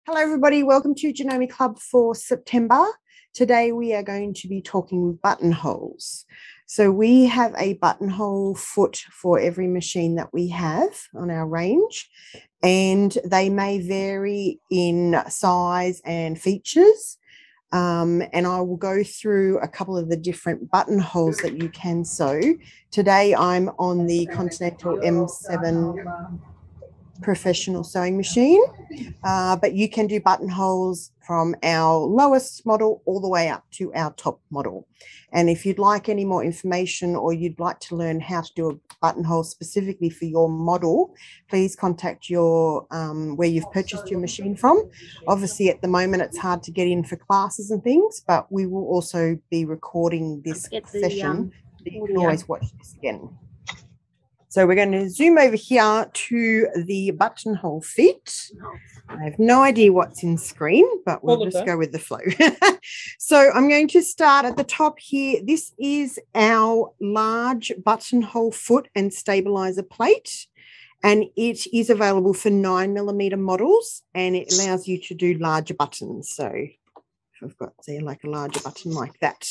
Hello everybody, welcome to Janome Club for September. Today we are going to be talking buttonholes. So we have a buttonhole foot for every machine that we have on our range, and they may vary in size and features. And I will go through a couple of the different buttonholes that you can sew. Today I'm on the Continental M7 professional sewing machine, but you can do buttonholes from our lowest model all the way up to our top model. And if you'd like any more information or you'd like to learn how to do a buttonhole specifically for your model, please contact your where you've purchased your machine from. Obviously at the moment it's hard to get in for classes and things, but we will also be recording this session. You can always watch this again. So we're going to zoom over here to the buttonhole feet. I have no idea what's in screen, but we'll just go with the flow. So I'm going to start at the top here. This is our large buttonhole foot and stabilizer plate, and it is available for 9mm models, and it allows you to do larger buttons. So if I've got, say, like a larger button like that.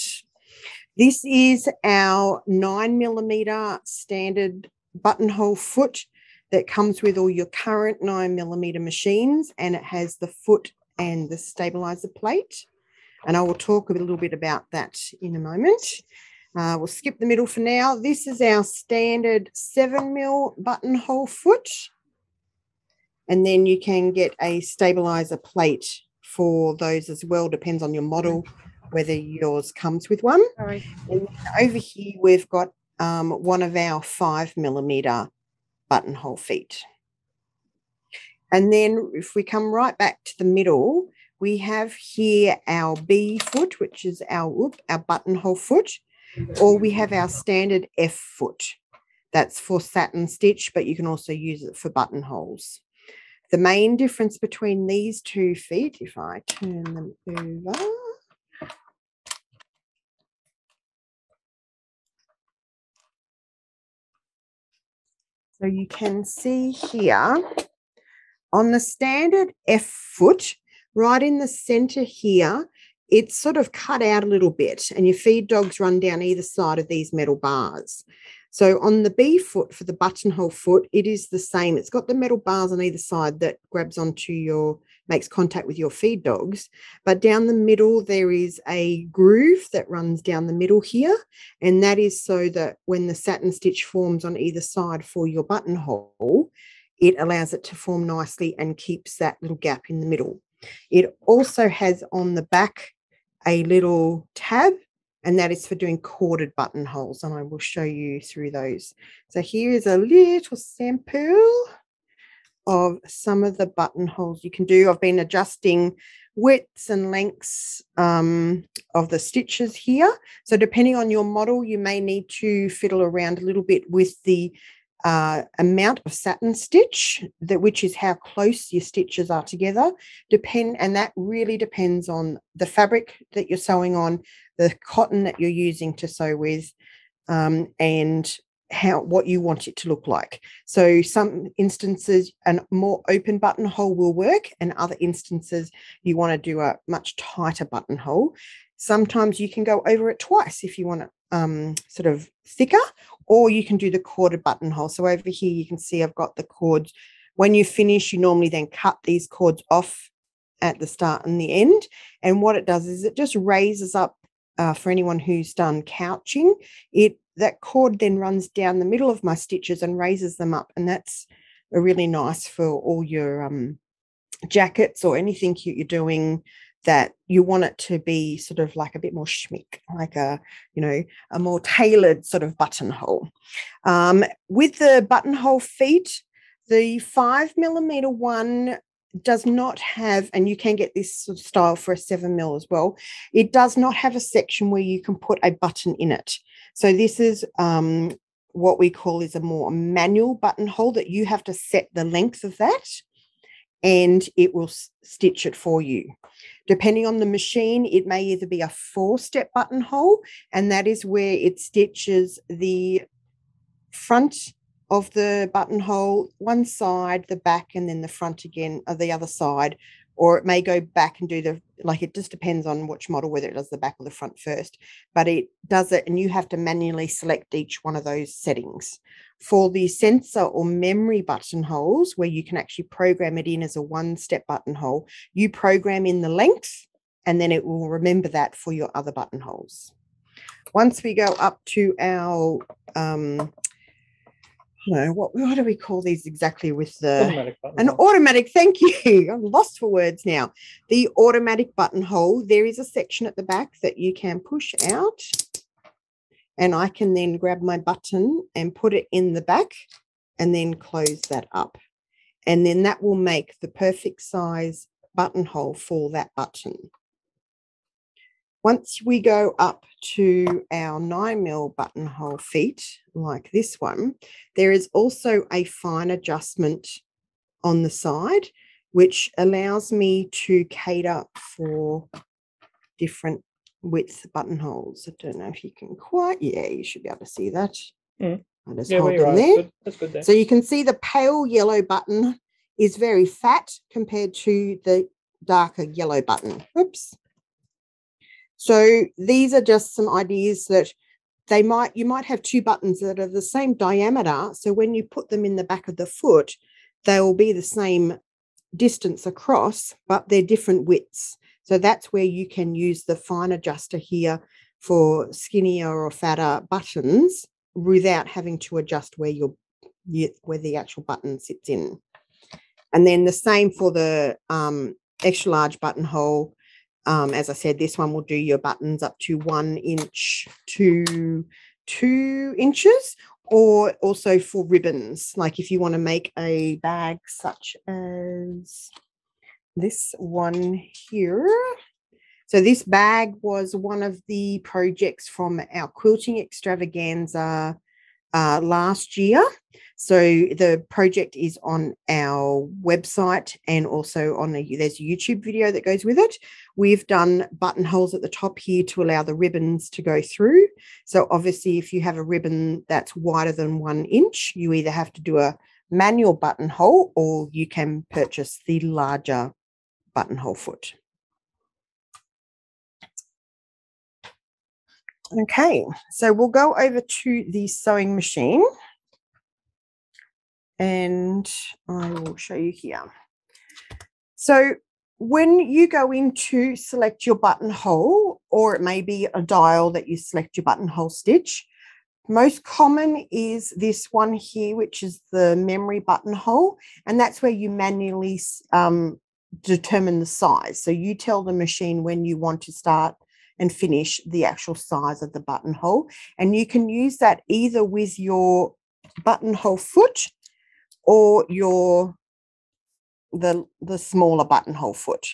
This is our 9mm standard buttonhole foot that comes with all your current 9mm machines, and it has the foot and the stabilizer plate, and I will talk a little bit about that in a moment. We'll skip the middle for now. This is our standard 7mm buttonhole foot, and then you can get a stabilizer plate for those as well, depends on your model whether yours comes with one. And over here we've got one of our 5mm buttonhole feet. And then if we come right back to the middle, we have here our B foot, which is our buttonhole foot, or we have our standard F foot. That's for satin stitch, but you can also use it for buttonholes. The main difference between these two feet, if I turn them over, so you can see here on the standard F foot, right in the center here, it's sort of cut out a little bit, and your feed dogs run down either side of these metal bars. So on the B foot for the buttonhole foot, it is the same. It's got the metal bars on either side that grabs onto your, makes contact with your feed dogs. But down the middle, there is a groove that runs down the middle here. And that is so that when the satin stitch forms on either side for your buttonhole, it allows it to form nicely and keeps that little gap in the middle. It also has on the back a little tab, and that is for doing corded buttonholes, and I will show you through those. So here is a little sample of some of the buttonholes you can do. I've been adjusting widths and lengths of the stitches here. So depending on your model, you may need to fiddle around a little bit with the amount of satin stitch, which is how close your stitches are together. And that really depends on the fabric that you're sewing on, the cotton that you're using to sew with, and what you want it to look like. So some instances a more open buttonhole will work, and other instances you want to do a much tighter buttonhole. Sometimes you can go over it twice if you want it sort of thicker, or you can do the corded buttonhole. So over here you can see I've got the cords. When you finish, you normally then cut these cords off at the start and the end, and what it does is it just raises up, for anyone who's done couching, that cord then runs down the middle of my stitches and raises them up, and that's really nice for all your jackets or anything you're doing that you want it to be sort of like a bit more schmick, like a more tailored sort of buttonhole. With the buttonhole feet, the 5mm one does not have, and you can get this sort of style for a 7mm as well, it does not have a section where you can put a button in it. So this is what we call is a more manual buttonhole, that you have to set the length of that and it will stitch it for you. Depending on the machine, it may either be a 4-step buttonhole, and that is where it stitches the front of the buttonhole, one side, the back, and then the front again, or the other side, or it may go back and do the, like, it just depends on which model, whether it does the back or the front first, but it does it, and you have to manually select each one of those settings. For the sensor or memory buttonholes, where you can actually program it in as a one-step buttonhole, you program in the length, and then it will remember that for your other buttonholes. Once we go up to our what do we call these exactly with the automatic, thank you. I'm lost for words now. The automatic buttonhole, there is a section at the back that you can push out, and I can then grab my button and put it in the back and then close that up. And then that will make the perfect size buttonhole for that button. Once we go up to our 9mm buttonhole feet, like this one, there is also a fine adjustment on the side, which allows me to cater for different width buttonholes. I don't know if you can quite, yeah, you should be able to see that. I just hold them there. That's good there. So you can see the pale yellow button is very fat compared to the darker yellow button. Oops. So these are just some ideas that you might have two buttons that are the same diameter. So when you put them in the back of the foot, they will be the same distance across, but they're different widths. So that's where you can use the fine adjuster here for skinnier or fatter buttons without having to adjust where the actual button sits in. And then the same for the extra large buttonhole. As I said, this one will do your buttons up to 1 inch to 2 inches, or also for ribbons. Like if you want to make a bag such as this one here. So this bag was one of the projects from our quilting extravaganza last year. So the project is on our website, and also there's a YouTube video that goes with it. We've done buttonholes at the top here to allow the ribbons to go through. So obviously if you have a ribbon that's wider than 1 inch, you either have to do a manual buttonhole, or you can purchase the larger buttonhole foot. Okay, so we'll go over to the sewing machine, and I will show you here. So when you go in to select your buttonhole, or it may be a dial that you select your buttonhole stitch, most common is this one here, which is the memory buttonhole, and that's where you manually determine the size. So you tell the machine when you want to start and finish the actual size of the buttonhole, and you can use that either with your buttonhole foot or the smaller buttonhole foot.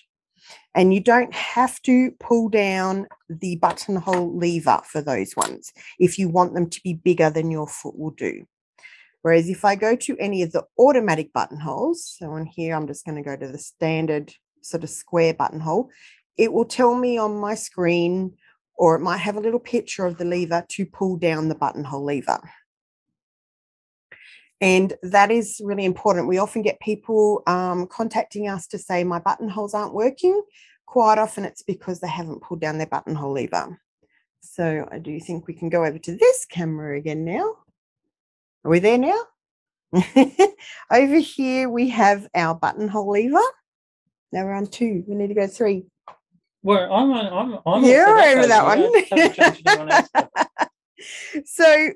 And you don't have to pull down the buttonhole lever for those ones if you want them to be bigger than your foot will do. Whereas if I go to any of the automatic buttonholes, so on here I'm just going to go to the standard sort of square buttonhole, it will tell me on my screen, or it might have a little picture of the lever to pull down the buttonhole lever. And that is really important. We often get people contacting us to say my buttonholes aren't working. Quite often it's because they haven't pulled down their buttonhole lever. So I do think we can go over to this camera again now. Are we there now? Over here we have our buttonhole lever. Now we're on 2. We need to go 3. Well, I'm You're over that one. So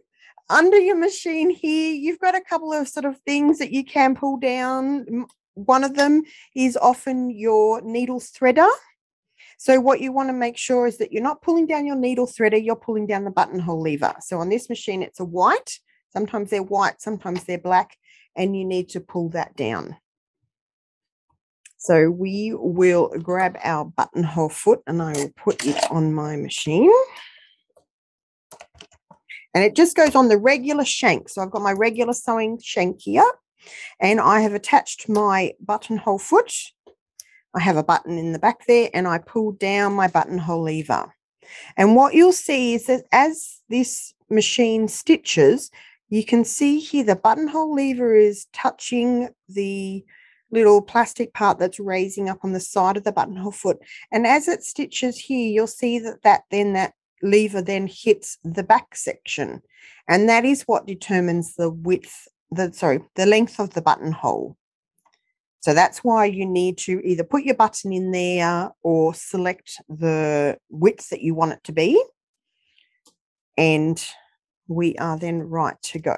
under your machine here, you've got a couple of sort of things that you can pull down. One of them is often your needle threader. So what you want to make sure is that you're not pulling down your needle threader, you're pulling down the buttonhole lever. So on this machine, it's a white. Sometimes they're white, sometimes they're black, and you need to pull that down. So we will grab our buttonhole foot, and I will put it on my machine. And it just goes on the regular shank. So I've got my regular sewing shank here, and I have attached my buttonhole foot. I have a button in the back there, and I pull down my buttonhole lever. And what you'll see is that as this machine stitches, you can see here the buttonhole lever is touching the little plastic part that's raising up on the side of the buttonhole foot. And as it stitches here, you'll see that lever then hits the back section. And that is what determines the length of the buttonhole. So that's why you need to either put your button in there or select the width that you want it to be. And we are then right to go.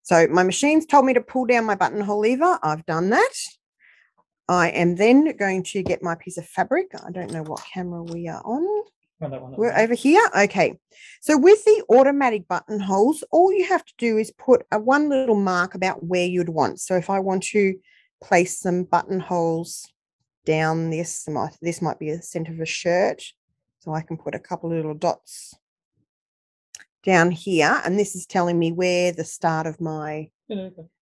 So my machine's told me to pull down my buttonhole lever. I've done that. I am then going to get my piece of fabric. I don't know what camera we are on. We're over here. Okay. So with the automatic buttonholes, all you have to do is put one little mark about where you'd want. So if I want to place some buttonholes down this might be the center of a shirt. So I can put a couple of little dots down here. And this is telling me where the start of my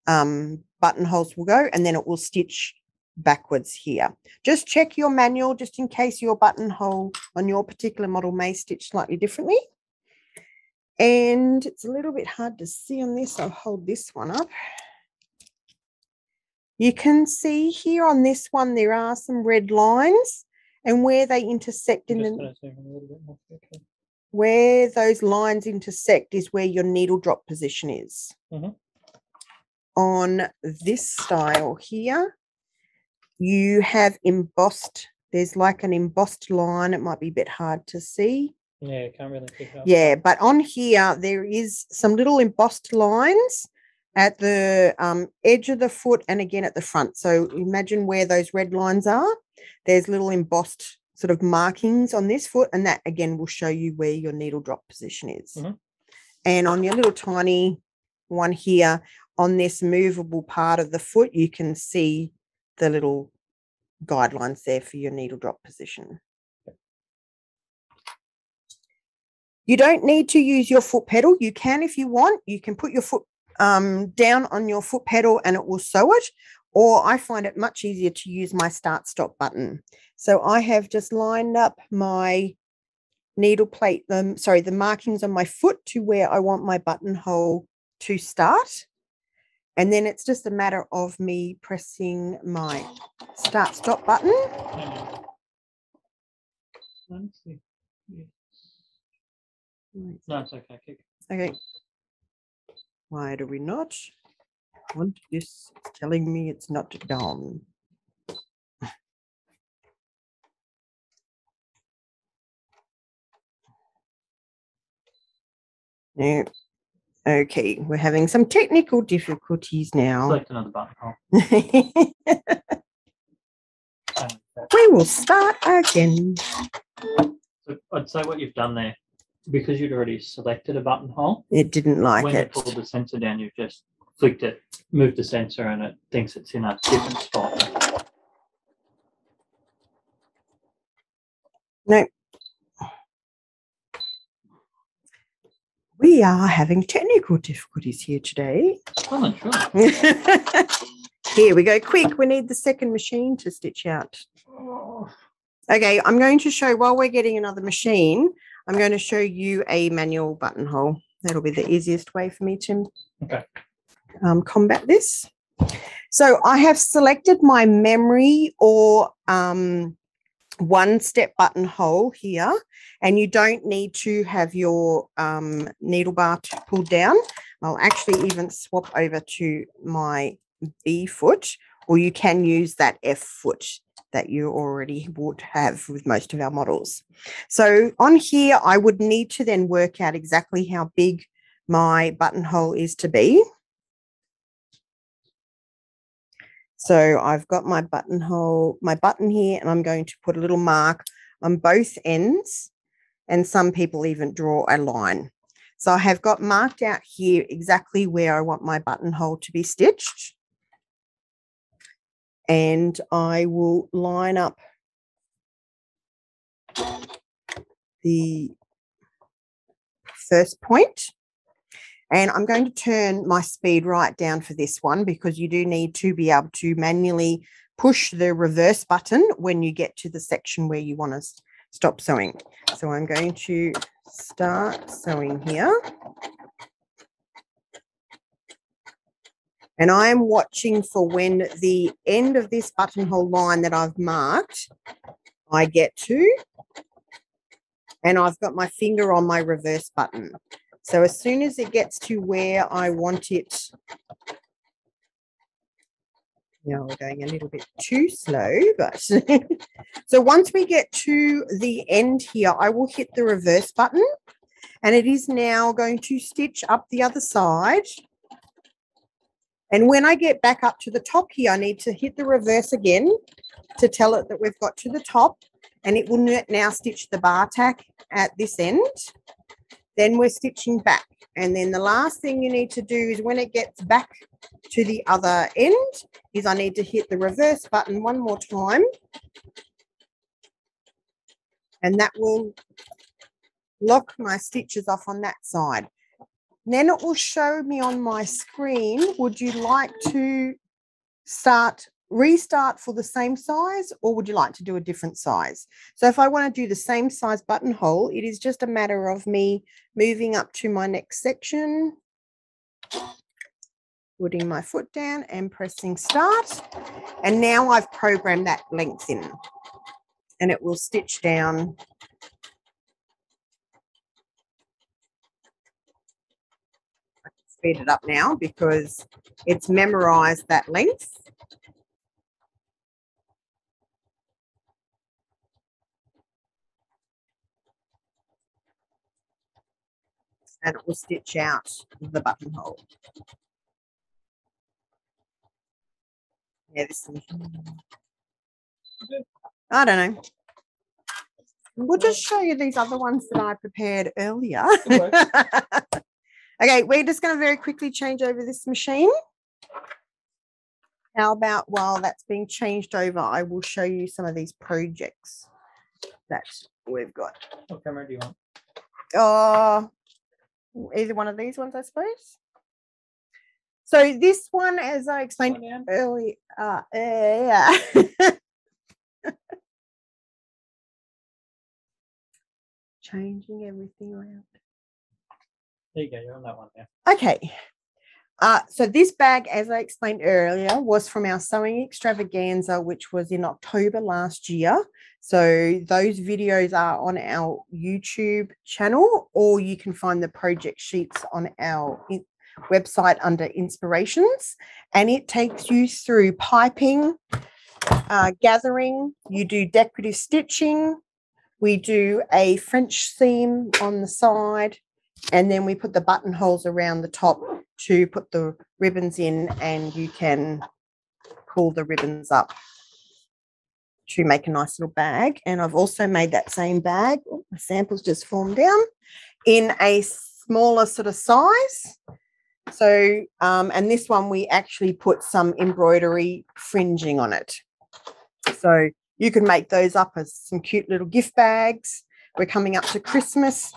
buttonholes will go. And then it will stitch backwards here. Just check your manual just in case your buttonhole on your particular model may stitch slightly differently. And it's a little bit hard to see on this. I'll hold this one up. You can see here on this one there are some red lines, and where they intersect where those lines intersect is where your needle drop position is. On this style here, you have embossed, there's like an embossed line. It might be a bit hard to see. Yeah, can't really pick it up. Yeah, but on here, there is some little embossed lines at the edge of the foot and again at the front. So imagine where those red lines are. There's little embossed sort of markings on this foot, and that again will show you where your needle drop position is. And on your little tiny one here, on this movable part of the foot, you can see the little guidelines there for your needle drop position. You don't need to use your foot pedal. You can if you want. You can put your foot down on your foot pedal and it will sew it, or I find it much easier to use my start stop button. So I have just lined up my needle plate, the markings on my foot to where I want my buttonhole to start. And then it's just a matter of me pressing my start stop button. No, it's okay. Okay. Why do we not want this? It's telling me it's not done. Yeah. Okay, we're having some technical difficulties now. Select another buttonhole. We will start again. So I'd say what you've done there, because you'd already selected a buttonhole, it didn't like when it. you pulled the sensor down, you've just flicked it, moved the sensor, and it thinks it's in a different spot. No. We are having technical difficulties here today. Oh, sure. Here we go. Quick, we need the second machine to stitch out. Okay, I'm going to show, while we're getting another machine, I'm going to show you a manual buttonhole. That'll be the easiest way for me to combat this. So I have selected my memory or one-step buttonhole here, and you don't need to have your needle bar pulled down. I'll actually even swap over to my B foot, or you can use that F foot that you already would have with most of our models. So on here, I would need to then work out exactly how big my buttonhole is to be. So I've got my buttonhole, my button here, and I'm going to put a little mark on both ends, and some people even draw a line. So I have got marked out here exactly where I want my buttonhole to be stitched. And I will line up the first point. And I'm going to turn my speed right down for this one, because you do need to be able to manually push the reverse button when you get to the section where you want to stop sewing. So I'm going to start sewing here. And I am watching for when the end of this buttonhole line that I've marked, I get to, and I've got my finger on my reverse button. So as soon as it gets to where I want it, now we're going a little bit too slow, but so once we get to the end here, I will hit the reverse button, and it is now going to stitch up the other side. And when I get back up to the top here, I need to hit the reverse again to tell it that we've got to the top, and it will now stitch the bar tack at this end. Then we're stitching back. And then the last thing you need to do is when it gets back to the other end is I need to hit the reverse button one more time. And that will lock my stitches off on that side. Then it will show me on my screen, would you like to restart for the same size, or would you like to do a different size? So if I want to do the same size buttonhole, it is just a matter of me moving up to my next section, putting my foot down and pressing start. And now I've programmed that length in, and it will stitch down. I can speed it up now because it's memorized that length. And it will stitch out the buttonhole. Yeah, this one. I don't know. We'll just show you these other ones that I prepared earlier. Okay, we're just going to very quickly change over this machine. How about while that's being changed over, I will show you some of these projects that we've got. What camera do you want? Either one of these ones, I suppose. So this one, as I explained earlier, yeah. Changing everything around. There you go, you're on that one now. Okay. So this bag, as I explained earlier, was from our sewing extravaganza, which was in October last year. So those videos are on our YouTube channel, or you can find the project sheets on our website under inspirations, and it takes you through piping, gathering. You do decorative stitching. We do a French seam on the side, and then we put the buttonholes around the top to put the ribbons in, and you can pull the ribbons up to make a nice little bag. And I've also made that same bag, the samples just formed down, in a smaller sort of size. So, and this one we actually put some embroidery fringing on it. So you can make those up as some cute little gift bags. We're coming up to Christmas,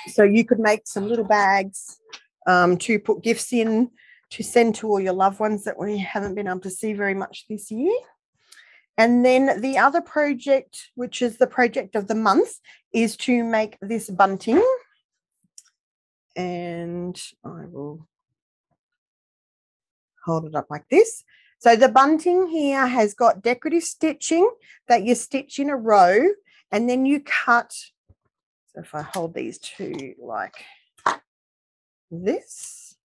so you could make some little bags to put gifts in to send to all your loved ones that we haven't been able to see very much this year. And then the other project, which is the project of the month, is to make this bunting. And I will hold it up like this. So the bunting here has got decorative stitching that you stitch in a row, and then you cut. So if I hold these two like this,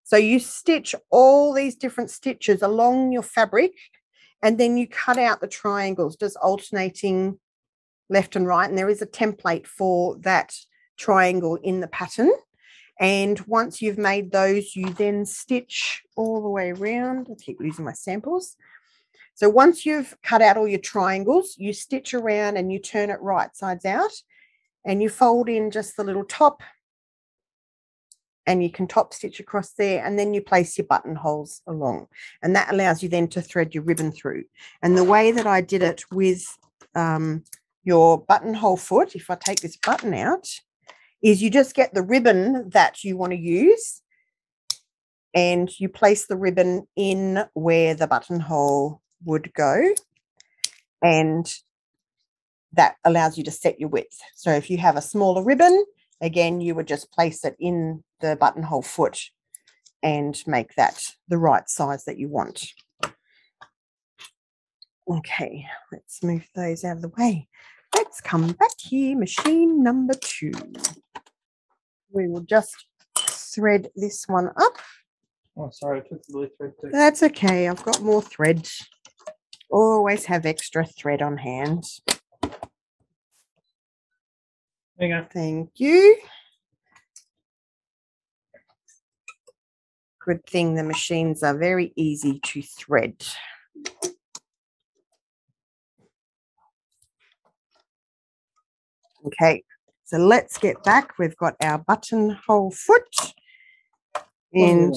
so you stitch all these different stitches along your fabric, and then you cut out the triangles, just alternating left and right. And there is a template for that triangle in the pattern. And once you've made those, you then stitch all the way around. I keep losing my samples. So once you've cut out all your triangles, you stitch around and you turn it right sides out, and you fold in just the little top, and you can top stitch across there, and then you place your buttonholes along, and that allows you then to thread your ribbon through. And the way that I did it with your buttonhole foot, if I take this button out, is you just get the ribbon that you want to use, and you place the ribbon in where the buttonhole would go, and that allows you to set your width. So if you have a smaller ribbon, again, you would just place it in the buttonhole foot and make that the right size that you want. Okay, let's move those out of the way. Let's come back here, machine number 2. We will just thread this one up. Oh, sorry, I took the blue thread too. That's okay, I've got more thread. Always have extra thread on hand. There you go. Thank you. Good thing the machines are very easy to thread. Okay, so let's get back. We've got our buttonhole foot. And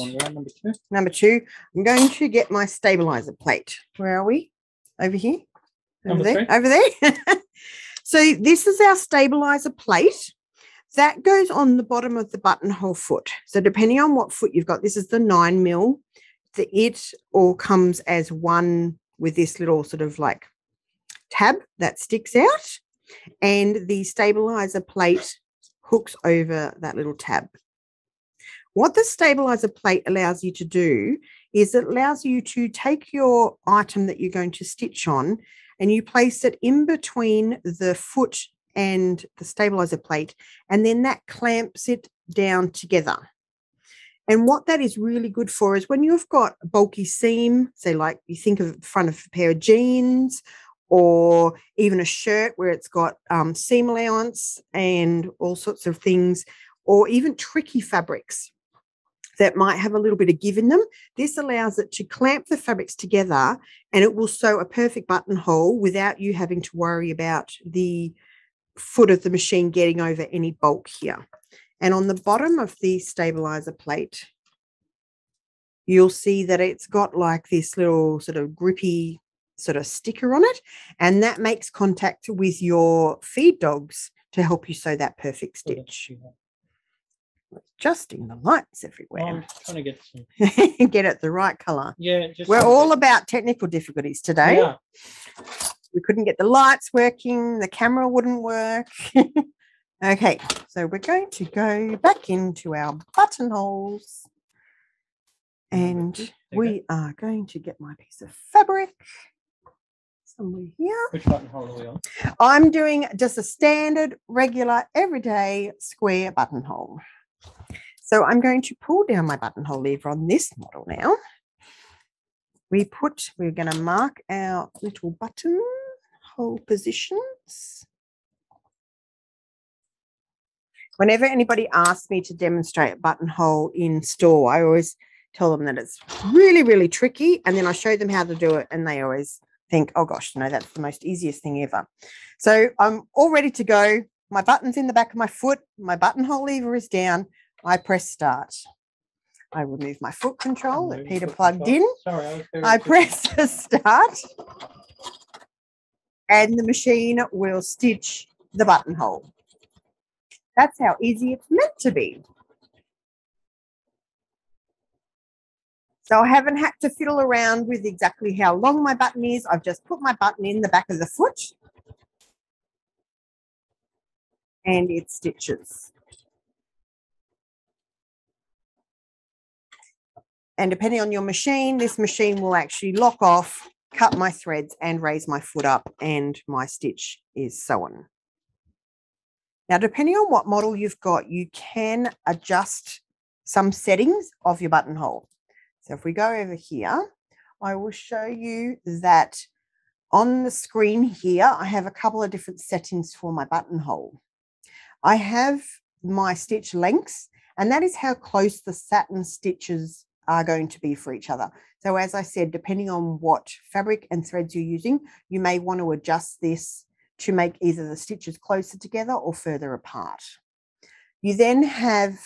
number 2, I'm going to get my stabilizer plate. Where are we? Over here? Over there? Over there? So this is our stabilizer plate. That goes on the bottom of the buttonhole foot. So depending on what foot you've got, this is the 9mm. It all comes as one with this little sort of like tab that sticks out. And the stabilizer plate hooks over that little tab. What the stabilizer plate allows you to do is it allows you to take your item that you're going to stitch on and you place it in between the foot and the stabilizer plate, and then that clamps it down together. And what that is really good for is when you've got a bulky seam, say like you think of the front of a pair of jeans or even a shirt where it's got seam allowance and all sorts of things, or even tricky fabrics that might have a little bit of give in them. This allows it to clamp the fabrics together and it will sew a perfect buttonhole without you having to worry about the foot of the machine getting over any bulk here. And on the bottom of the stabilizer plate, you'll see that it's got like this little sort of grippy sort of sticker on it, and that makes contact with your feed dogs to help you sew that perfect stitch. Adjusting the lights everywhere. I'm trying to get some. Get it the right colour. Yeah. We're all about technical difficulties today. Yeah. We couldn't get the lights working. The camera wouldn't work. Okay, so we're going to go back into our buttonholes. And we are going to get my piece of fabric somewhere here. Which buttonhole are we on? I'm doing just a standard, regular, everyday square buttonhole. So I'm going to pull down my buttonhole lever on this model now. We're going to mark our little buttonhole positions. Whenever anybody asks me to demonstrate a buttonhole in store, I always tell them that it's really, really tricky, and then I show them how to do it, and they always think, oh gosh, no, that's the most easiest thing ever. So I'm all ready to go. My button's in the back of my foot. My buttonhole lever is down. I press start. I remove my foot control that Peter plugged in. Sorry, I press start, and the machine will stitch the buttonhole. That's how easy it's meant to be. So I haven't had to fiddle around with exactly how long my button is. I've just put my button in the back of the foot and it stitches. And depending on your machine, this machine will actually lock off, cut my threads and raise my foot up, and my stitch is sewn. Now, depending on what model you've got, you can adjust some settings of your buttonhole. So if we go over here, I will show you that on the screen here, I have a couple of different settings for my buttonhole. I have my stitch lengths, and that is how close the satin stitches are going to be for each other. So as I said, depending on what fabric and threads you're using, you may want to adjust this to make either the stitches closer together or further apart. You then have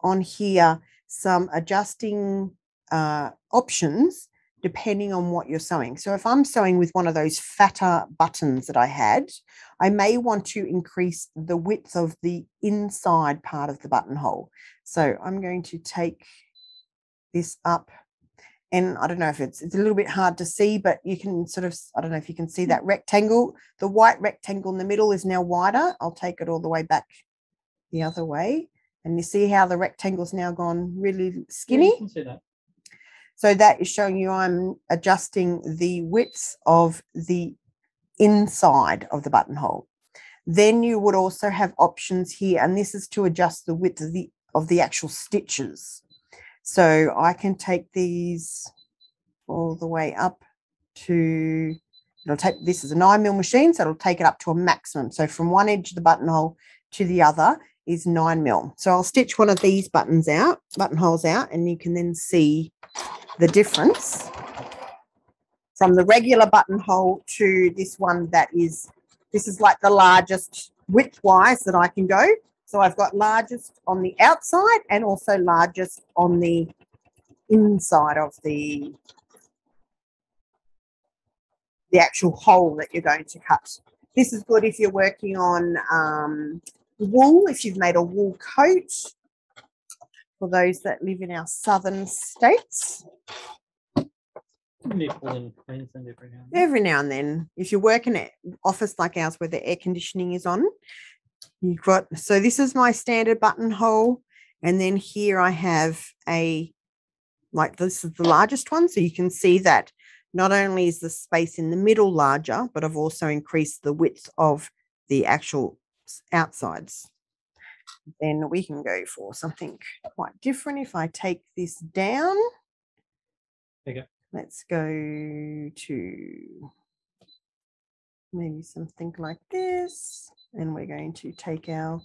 on here some adjusting options depending on what you're sewing. So if I'm sewing with one of those fatter buttons that I had, I may want to increase the width of the inside part of the buttonhole. So I'm going to take this up, and I don't know if it's a little bit hard to see, but you can sort of, I don't know if you can see that rectangle. The white rectangle in the middle is now wider. I'll take it all the way back the other way, And you see how the rectangle's now gone really Yeah, skinny? you can see that. So that is showing you I'm adjusting the width of the inside of the buttonhole. Then you would also have options here, and this is to adjust the width of the actual stitches. So I can take these all the way up to, this is a 9mm machine, so it'll take it up to a maximum. So from one edge of the buttonhole to the other is 9mm. So I'll stitch one of these buttonholes out, and you can then see the difference from the regular buttonhole to this one this is like the largest width-wise that I can go. So I've got largest on the outside and also largest on the inside of the actual hole that you're going to cut. This is good if you're working on wool, if you've made a wool coat, for those that live in our southern states. In Queensland every now and then. Every now and then, if you're working at office like ours where the air conditioning is on, you've got, so this is my standard buttonhole, and then here I have this is the largest one, so you can see that not only is the space in the middle larger, but I've also increased the width of the actual outsides. Then we can go for something quite different. If I take this down, Okay. let's go to maybe something like this, and we're going to take our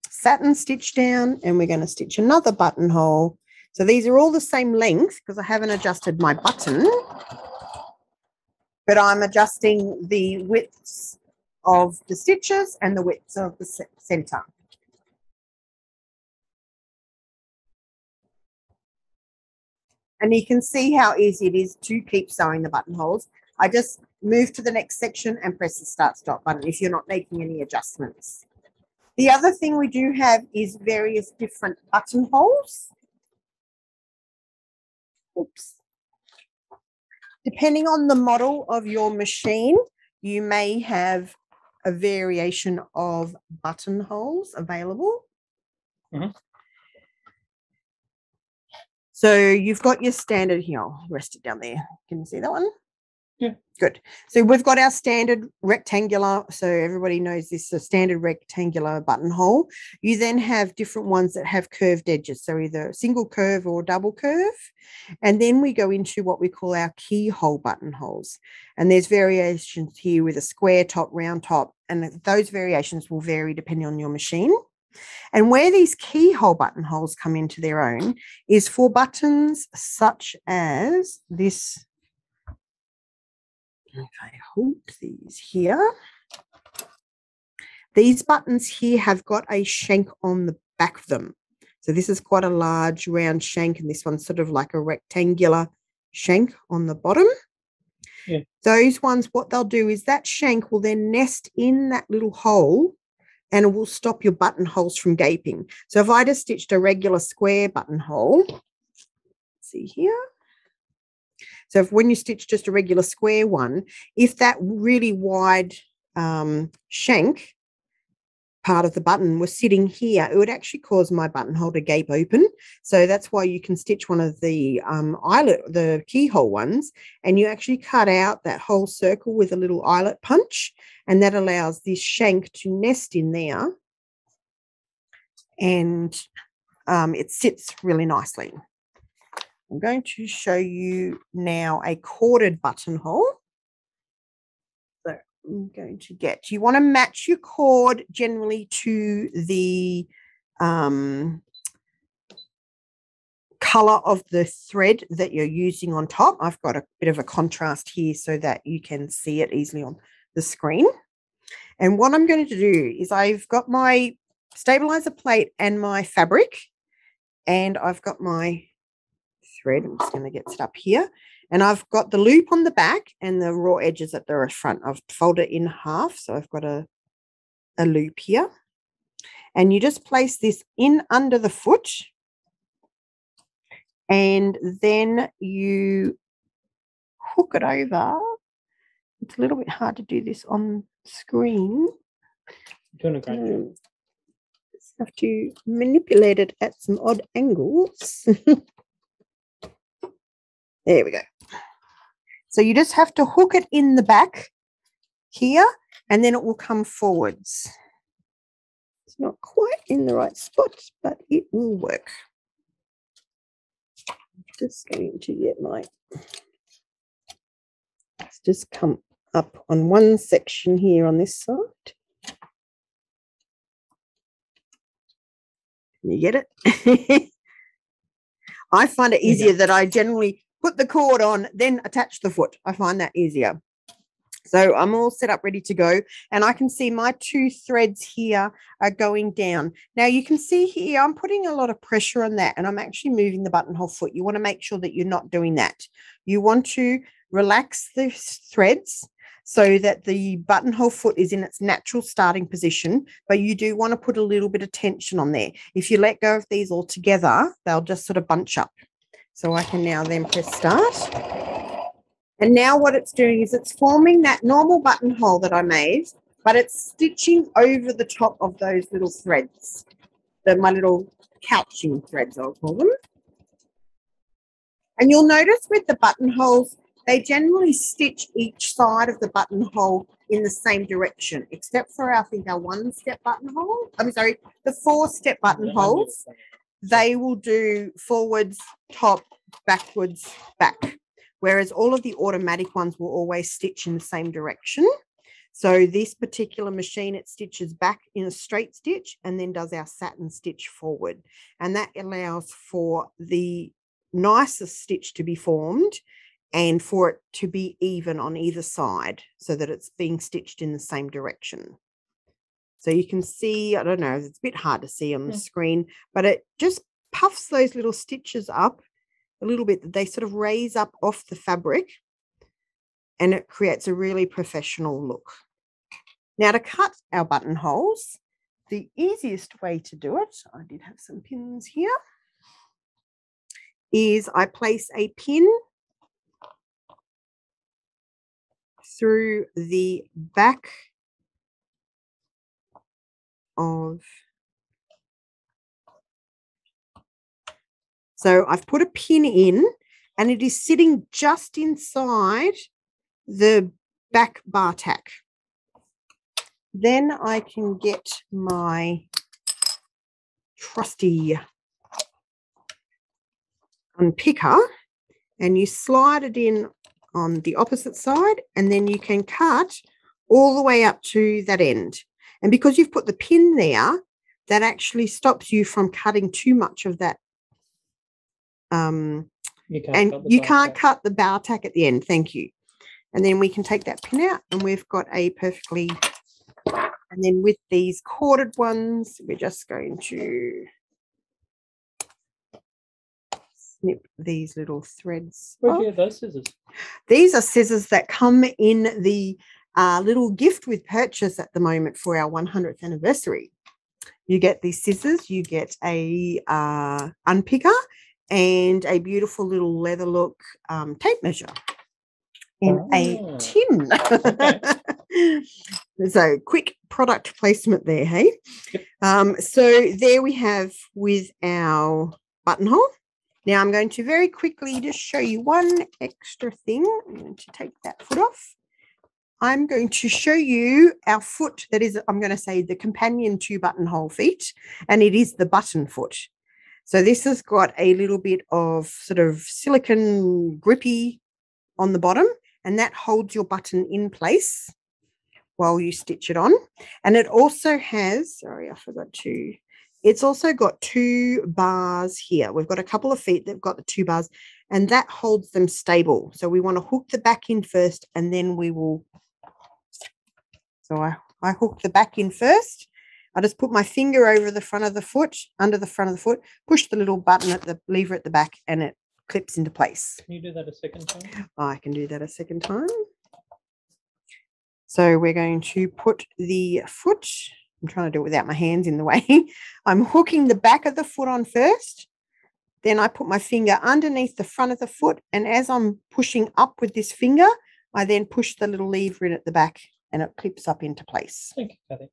satin stitch down, and we're going to stitch another buttonhole. So these are all the same length because I haven't adjusted my button, but I'm adjusting the widths of the stitches and the widths of the center. And you can see how easy it is to keep sewing the buttonholes. I just move to the next section and press the start stop button if you're not making any adjustments. The other thing we do have is various different buttonholes. Oops. Depending on the model of your machine, you may have a variation of buttonholes available. Mm-hmm. So you've got your standard here. I'll rest it down there. Can you see that one? Yeah. Good. So we've got our standard rectangular. So everybody knows this is a standard rectangular buttonhole. You then have different ones that have curved edges. So either single curve or double curve. And then we go into what we call our keyhole buttonholes. And there's variations here with a square top, round top. And those variations will vary depending on your machine. And where these keyhole buttonholes come into their own is for buttons such as this. If I hold these here, these buttons here have got a shank on the back of them. So this is quite a large round shank, and this one's sort of like a rectangular shank on the bottom. Yeah. Those ones, what they'll do is that shank will then nest in that little hole, and it will stop your buttonholes from gaping. So if I just stitched a regular square buttonhole, see here. So when you stitch just a regular square one, if that really wide shank part of the button was sitting here, it would actually cause my buttonhole to gape open. So that's why you can stitch one of the the keyhole ones, and you actually cut out that whole circle with a little eyelet punch, and that allows this shank to nest in there, and it sits really nicely. I'm going to show you now a corded buttonhole. So I'm going to you want to match your cord generally to the color of the thread that you're using on top. I've got a bit of a contrast here so that you can see it easily on the screen. And what I'm going to do is I've got my stabilizer plate and my fabric, and I've got my thread. I'm just going to get it up here, and I've got the loop on the back and the raw edges at the front. I've folded it in half, so I've got a loop here, and you just place this in under the foot, and then you hook it over. It's a little bit hard to do this on screen. Doing a great job. have to manipulate it at some odd angles. There we go. So you just have to hook it in the back here, and then it will come forwards. It's not quite in the right spot, but it will work. Just going to get my, let's just come up on one section here on this side. Can you get it? I find it easier that I generally put the cord on, then attach the foot. I find that easier. So I'm all set up, ready to go. And I can see my 2 threads here are going down. Now you can see here, I'm putting a lot of pressure on that, and I'm actually moving the buttonhole foot. You want to make sure that you're not doing that. You want to relax the threads so that the buttonhole foot is in its natural starting position, but you do want to put a little bit of tension on there. If you let go of these all together, they'll just sort of bunch up. So I can now then press start. And now what it's doing is it's forming that normal buttonhole that I made, but it's stitching over the top of those little threads. My little couching threads, I'll call them. And you'll notice with the buttonholes, they generally stitch each side of the buttonhole in the same direction, except for, I think, our 1-step buttonhole. I'm sorry, the 4-step buttonholes. They will do forwards, top, backwards, back. Whereas all of the automatic ones will always stitch in the same direction. So this particular machine, it stitches back in a straight stitch and then does our satin stitch forward. And that allows for the nicest stitch to be formed and for it to be even on either side so that it's being stitched in the same direction. So you can see, I don't know, it's a bit hard to see on the screen, but it just puffs those little stitches up a little bit. They sort of raise up off the fabric and it creates a really professional look. Now to cut our buttonholes, the easiest way to do it, I did have some pins here, is I place a pin through the back of, so I've put a pin in and it is sitting just inside the back bar tack. Then I can get my trusty unpicker and you slide it in on the opposite side, and then you can cut all the way up to that end. And because you've put the pin there, that actually stops you from cutting too much of that. You can't cut the bar tack at the end. Thank you. And then we can take that pin out and we've got a perfectly, and then with these corded ones, we're just going to snip these little threads. Where'd you get those scissors? These are scissors that come in the little gift with purchase at the moment for our 100th anniversary. You get these scissors, you get a unpicker and a beautiful little leather look tape measure in a tin. Okay. So quick product placement there, hey? Yep. So there we have with our buttonhole. Now I'm going to very quickly just show you one extra thing. I'm going to take that foot off. I'm going to show you our foot that is, I'm going to say, the companion to buttonhole feet, and it is the button foot. So this has got a little bit of sort of silicone grippy on the bottom, and that holds your button in place while you stitch it on. And it also has, sorry, I forgot to, it's also got 2 bars here. We've got a couple of feet that have got the 2 bars, and that holds them stable. So we want to hook the back in first, and then we will. So I hook the back in first. I just put my finger over the front of the foot, under the front of the foot, push the little button at the lever at the back, and it clips into place. Can you do that a second time? I can do that a second time. So we're going to put the foot, I'm trying to do it without my hands in the way. I'm hooking the back of the foot on first. Then I put my finger underneath the front of the foot. And as I'm pushing up with this finger, I then push the little lever in at the back and it clips up into place. Thank you, Kathy.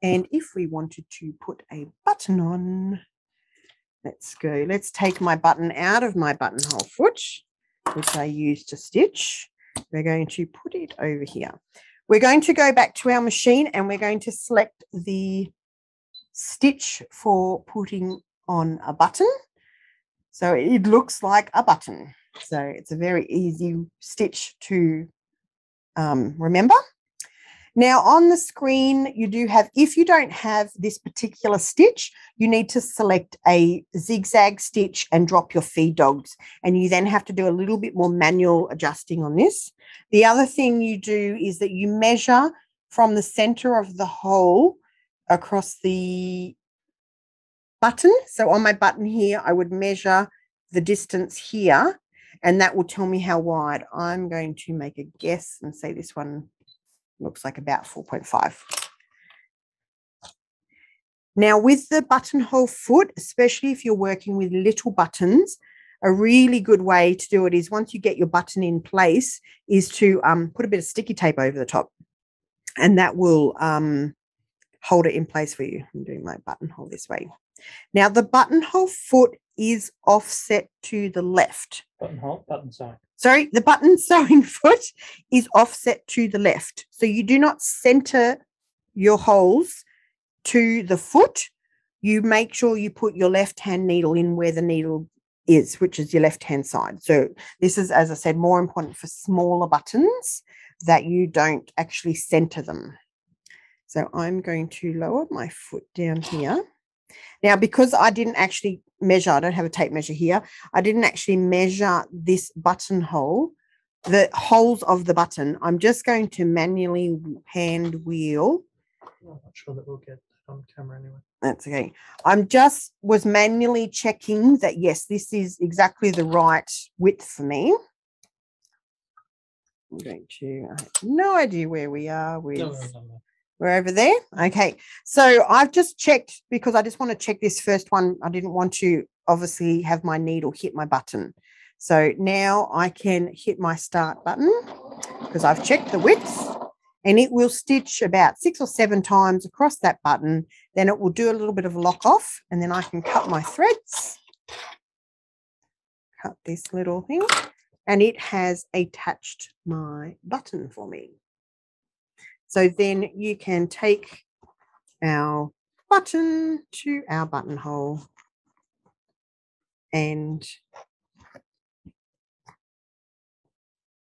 And if we wanted to put a button on, let's go. Let's take my button out of my buttonhole foot, which I use to stitch. We're going to put it over here. We're going to go back to our machine and we're going to select the stitch for putting on a button. So it looks like a button. So it's a very easy stitch to remember. Now on the screen, you do have, if you don't have this particular stitch, you need to select a zigzag stitch and drop your feed dogs. And you then have to do a little bit more manual adjusting on this. The other thing you do is that you measure from the center of the hole across the button. So on my button here, I would measure the distance here, and that will tell me how wide. I'm going to make a guess and say this one looks like about 4.5. Now with the buttonhole foot, especially if you're working with little buttons, a really good way to do it is once you get your button in place is to put a bit of sticky tape over the top, and that will hold it in place for you. I'm doing my buttonhole this way. Now the buttonhole foot is offset to the left. Button sewing. Sorry, the button sewing foot is offset to the left. So you do not center your holes to the foot. You make sure you put your left-hand needle in where the needle is, which is your left-hand side. So this is, as I said, more important for smaller buttons that you don't actually center them. So I'm going to lower my foot down here. Now, because I didn't actually measure, I don't have a tape measure here, I didn't actually measure this buttonhole, the holes of the button. I'm just going to manually hand wheel. I'm not sure that we'll get that on camera anyway. That's okay. I'm just was manually checking that, yes, this is exactly the right width for me. I'm going to, I have no idea where we are with. No. We're over there. Okay. So I've just checked because I just want to check this first one. I didn't want to obviously have my needle hit my button. So now I can hit my start button because I've checked the width, and it will stitch about 6 or 7 times across that button. Then it will do a little bit of a lock off, and then I can cut my threads. Cut this little thing, and it has attached my button for me. So then you can take our button to our buttonhole, and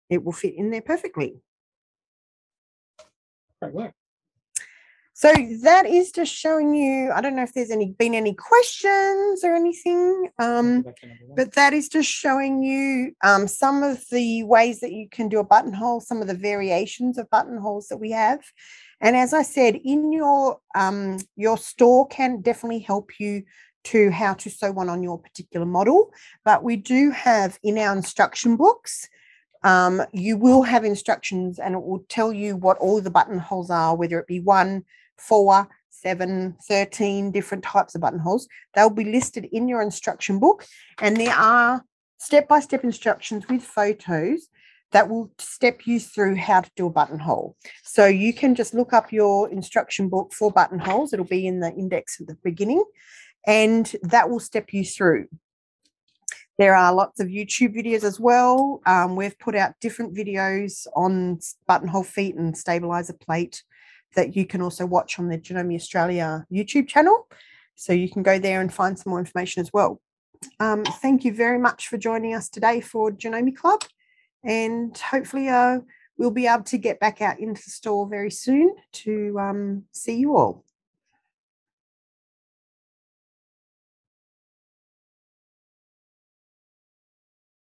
it will fit in there perfectly. Great work. So that is just showing you, I don't know if there's been any questions or anything, but that is just showing you some of the ways that you can do a buttonhole, some of the variations of buttonholes that we have. And as I said, in your store can definitely help you to how to sew one on your particular model. But we do have in our instruction books, you will have instructions, and it will tell you what all the buttonholes are, whether it be 1, 4, 7, 13 different types of buttonholes. They'll be listed in your instruction book, and there are step-by-step instructions with photos that will step you through how to do a buttonhole. So you can just look up your instruction book for buttonholes. It'll be in the index at the beginning, and that will step you through. There are lots of YouTube videos as well. We've put out different videos on buttonhole feet and stabilizer plate that you can also watch on the Janome Australia YouTube channel. So you can go there and find some more information as well. Thank you very much for joining us today for Janome Club. And hopefully we'll be able to get back out into the store very soon to see you all.